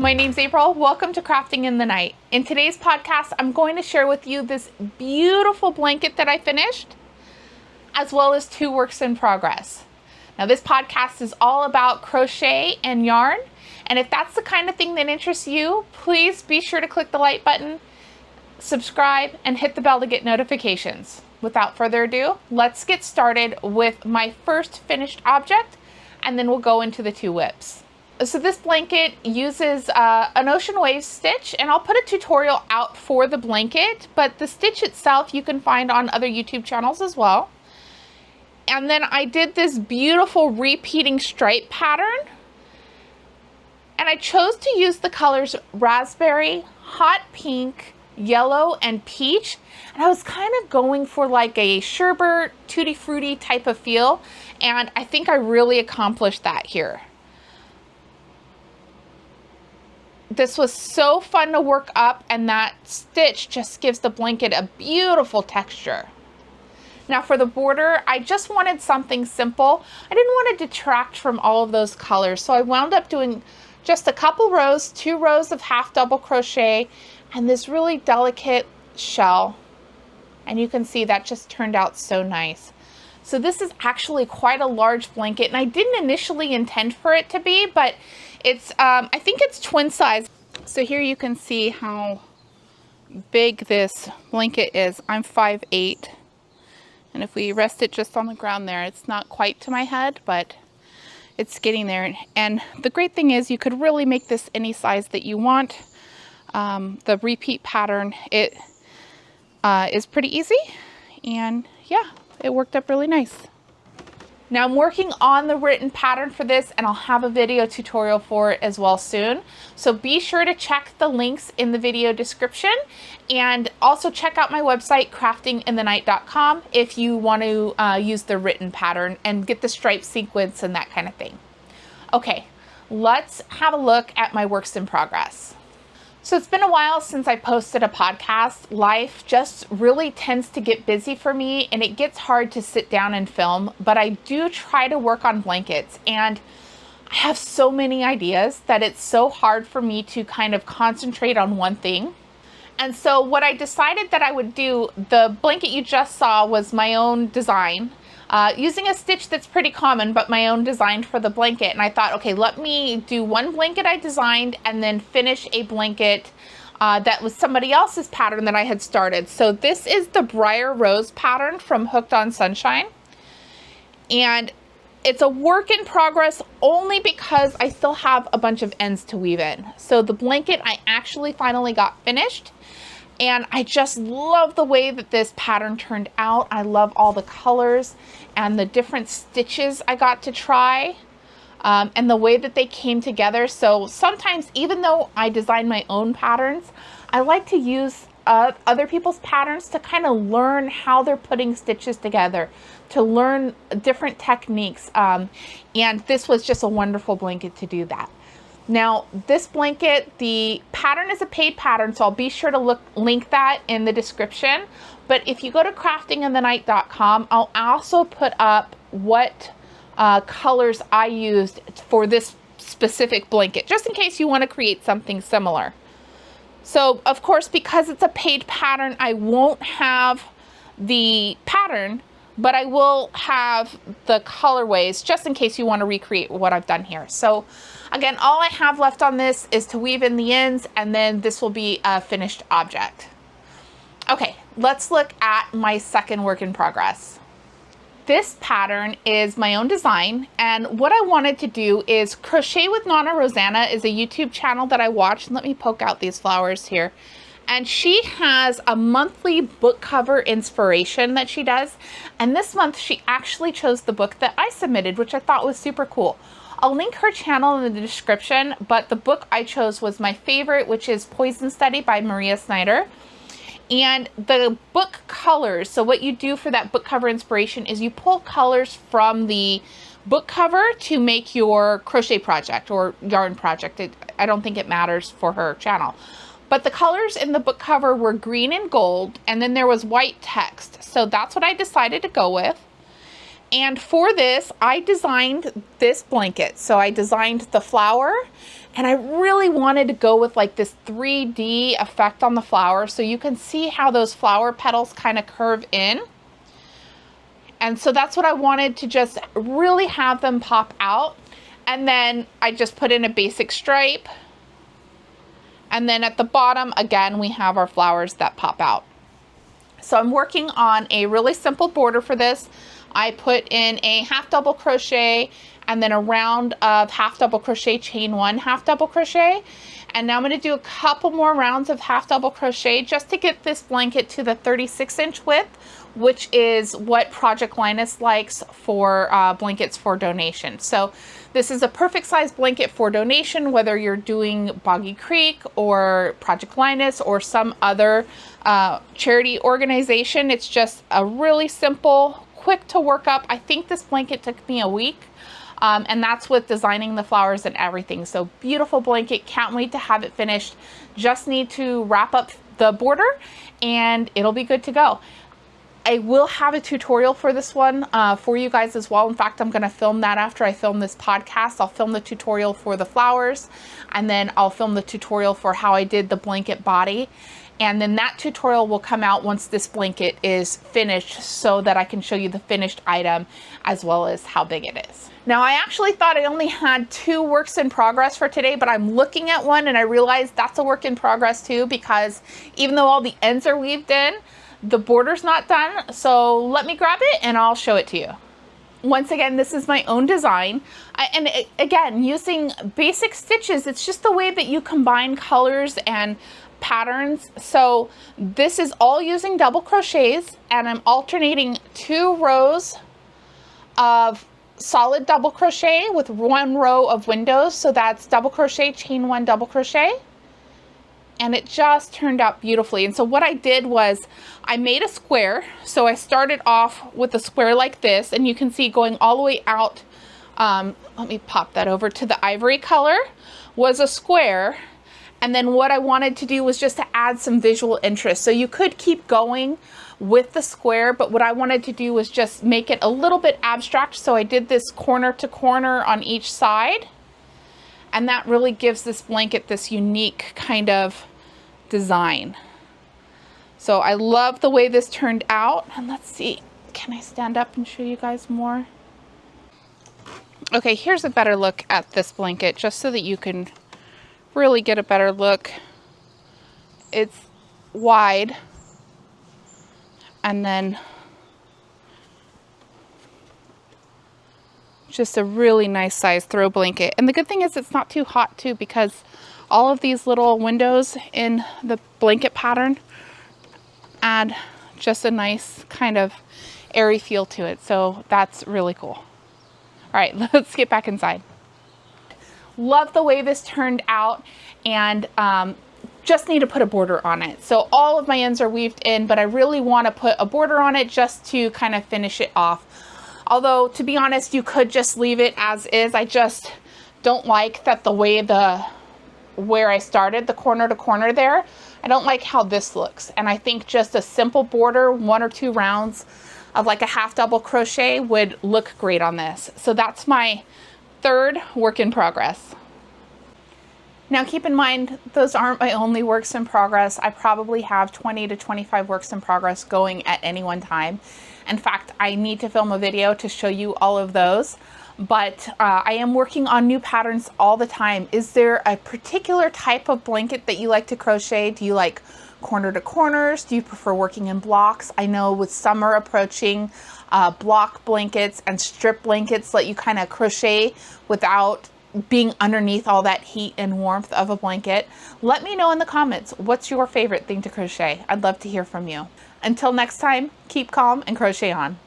my name's April. Welcome to Crafting in the Night. In today's podcast, I'm going to share with you this beautiful blanket that I finished, as well as 2 works in progress. Now, this podcast is all about crochet and yarn, and if that's the kind of thing that interests you, please be sure to click the like button, subscribe, and hit the bell to get notifications. Without further ado, let's get started with my first finished object, and then we'll go into the 2 whips. So this blanket uses an ocean wave stitch, and I'll put a tutorial out for the blanket, but the stitch itself you can find on other YouTube channels as well. And then I did this beautiful repeating stripe pattern, and I chose to use the colors raspberry, hot pink, yellow, and peach. And I was kind of going for like a sherbet, tutti frutti type of feel, and I think I really accomplished that here. This was so fun to work up, and that stitch just gives the blanket a beautiful texture. Now for the border, I just wanted something simple. I didn't want to detract from all of those colors, so I wound up doing just a couple rows, 2 rows of half double crochet, and this really delicate shell. And you can see that just turned out so nice. So this is actually quite a large blanket, and I didn't initially intend for it to be, but it's, I think it's twin size. So here you can see how big this blanket is. I'm 5'8", and if we rest it just on the ground there, it's not quite to my head, but it's getting there. And the great thing is you could really make this any size that you want. The repeat pattern, it is pretty easy, and yeah, it worked up really nice. Now I'm working on the written pattern for this, and I'll have a video tutorial for it as well soon. So be sure to check the links in the video description, and also check out my website craftinginthenight.com if you want to use the written pattern and get the stripe sequence and that kind of thing. Okay, let's have a look at my works in progress. So it's been a while since I posted a podcast. Life just really tends to get busy for me, and it gets hard to sit down and film, but I do try to work on blankets, and I have so many ideas that it's so hard for me to kind of concentrate on one thing. And so what I decided that I would do, the blanket you just saw was my own design, using a stitch that's pretty common, but my own design for the blanket. And I thought, okay, let me do one blanket I designed and then finish a blanket that was somebody else's pattern that I had started. So this is the Briar Rose pattern from Hooked on Sunshine. And it's a work in progress only because I still have a bunch of ends to weave in. So the blanket I actually finally got finished, and I just love the way that this pattern turned out. I love all the colors and the different stitches I got to try, and the way that they came together. So sometimes, even though I design my own patterns, I like to use other people's patterns to kind of learn how they're putting stitches together, to learn different techniques. And this was just a wonderful blanket to do that. Now, this blanket, the pattern is a paid pattern, so I'll be sure to link that in the description. But if you go to craftinginthenight.com, I'll also put up what colors I used for this specific blanket, just in case you want to create something similar. So, of course, because it's a paid pattern, I won't have the pattern, but I will have the colorways just in case you want to recreate what I've done here. So again, all I have left on this is to weave in the ends, and then this will be a finished object. Okay, let's look at my second work in progress. This pattern is my own design, and what I wanted to do is Crochet with Nana Rosanna is a YouTube channel that I watch. Let me poke out these flowers here. And she has a monthly book cover inspiration that she does. And this month she actually chose the book that I submitted, which I thought was super cool. I'll link her channel in the description, but the book I chose was my favorite, which is Poison Study by Maria Snyder. And the book colors, so what you do for that book cover inspiration is you pull colors from the book cover to make your crochet project or yarn project. I don't think it matters for her channel. But the colors in the book cover were green and gold, and then there was white text. So that's what I decided to go with. And for this, I designed this blanket. So I designed the flower, And I really wanted to go with like this 3D effect on the flower, so you can see how those flower petals kind of curve in. And so that's what I wanted, to just really have them pop out. And then I just put in a basic stripe. And then at the bottom, again, we have our flowers that pop out. So I'm working on a really simple border for this. I put in a half double crochet and then a round of half double crochet, chain 1 half double crochet. And now I'm going to do a couple more rounds of half double crochet just to get this blanket to the 36-inch width, which is what Project Linus likes for blankets for donation. So this is a perfect size blanket for donation, whether you're doing Boggy Creek or Project Linus or some other charity organization. It's just a really simple, quick to work up. I think this blanket took me a week. And that's with designing the flowers and everything. So beautiful blanket, can't wait to have it finished. Just need to wrap up the border and it'll be good to go. I will have a tutorial for this one for you guys as well. In fact, I'm going to film that after I film this podcast. I'll film the tutorial for the flowers, and then I'll film the tutorial for how I did the blanket body. And then that tutorial will come out once this blanket is finished, so that I can show you the finished item as well as how big it is. Now, I actually thought I only had 2 works in progress for today, but I'm looking at one and I realized that's a work in progress too, because even though all the ends are weaved in, the border's not done. So let me grab it and I'll show it to you. Once again, this is my own design. Again, using basic stitches, it's just the way that you combine colors and patterns. So this is all using double crochets, and I'm alternating 2 rows of solid double crochet with 1 row of windows. So that's double crochet, chain 1 double crochet. And it just turned out beautifully. And so what I did was I made a square. So I started off with a square like this, and you can see going all the way out, let me pop that over to the ivory color, was a square. And then what I wanted to do was just to add some visual interest. So you could keep going with the square, but what I wanted to do was just make it a little bit abstract. So I did this corner to corner on each side. And that really gives this blanket this unique kind of design. So I love the way this turned out. And let's see, can I stand up and show you guys more? Okay, here's a better look at this blanket, just so that you can really get a better look. It's wide, and then just a really nice size throw blanket. And the good thing is it's not too hot too, because all of these little windows in the blanket pattern add just a nice kind of airy feel to it. So that's really cool. All right, let's get back inside. Love the way this turned out, and just need to put a border on it. So all of my ends are weaved in, but I really want to put a border on it just to kind of finish it off. Although, to be honest, you could just leave it as is. I just don't like that the way where I started, the corner to corner there, I don't like how this looks. And I think just a simple border, 1 or 2 rounds of like a half double crochet would look great on this. So that's my 3rd work in progress. Now keep in mind, those aren't my only works in progress. I probably have 20 to 25 works in progress going at any one time. In fact, I need to film a video to show you all of those, but I am working on new patterns all the time. Is there a particular type of blanket that you like to crochet? Do you like corner to corners? Do you prefer working in blocks? I know with summer approaching, block blankets and strip blankets let you kind of crochet without being underneath all that heat and warmth of a blanket. Let me know in the comments, what's your favorite thing to crochet? I'd love to hear from you. Until next time, keep calm and crochet on.